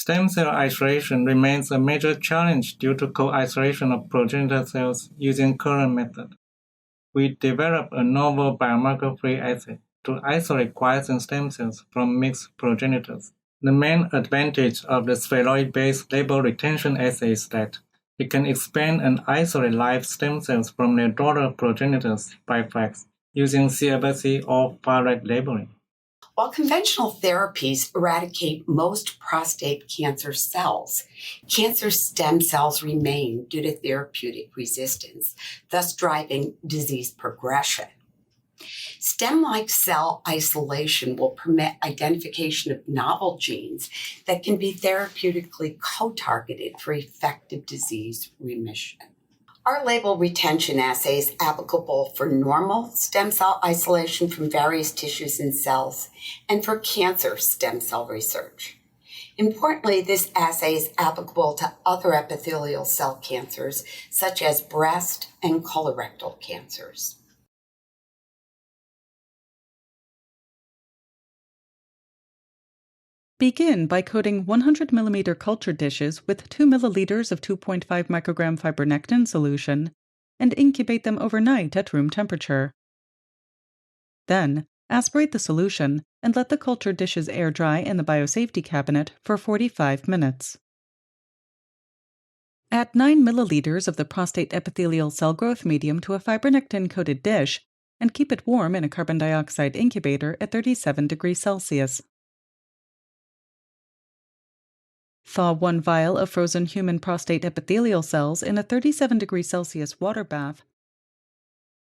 Stem cell isolation remains a major challenge due to co-isolation of progenitor cells using current method. We developed a novel biomarker-free assay to isolate quiescent stem cells from mixed progenitors. The main advantage of the spheroid-based label retention assay is that it can expand and isolate live stem cells from their daughter progenitors by FACS using CFSE or far-right labeling. While conventional therapies eradicate most prostate cancer cells, cancer stem cells remain due to therapeutic resistance, thus driving disease progression. Stem-like cell isolation will permit identification of novel genes that can be therapeutically co-targeted for effective disease remission. Our label retention assay is applicable for normal stem cell isolation from various tissues and cells and for cancer stem cell research. Importantly, this assay is applicable to other epithelial cell cancers such as breast and colorectal cancers. Begin by coating 100 milliliter culture dishes with 2 milliliters of 2.5 microgram fibronectin solution and incubate them overnight at room temperature. Then, aspirate the solution and let the culture dishes air dry in the biosafety cabinet for 45 minutes. Add 9 milliliters of the prostate epithelial cell growth medium to a fibronectin-coated dish and keep it warm in a carbon dioxide incubator at 37 degrees Celsius. Thaw 1 vial of frozen human prostate epithelial cells in a 37 degrees Celsius water bath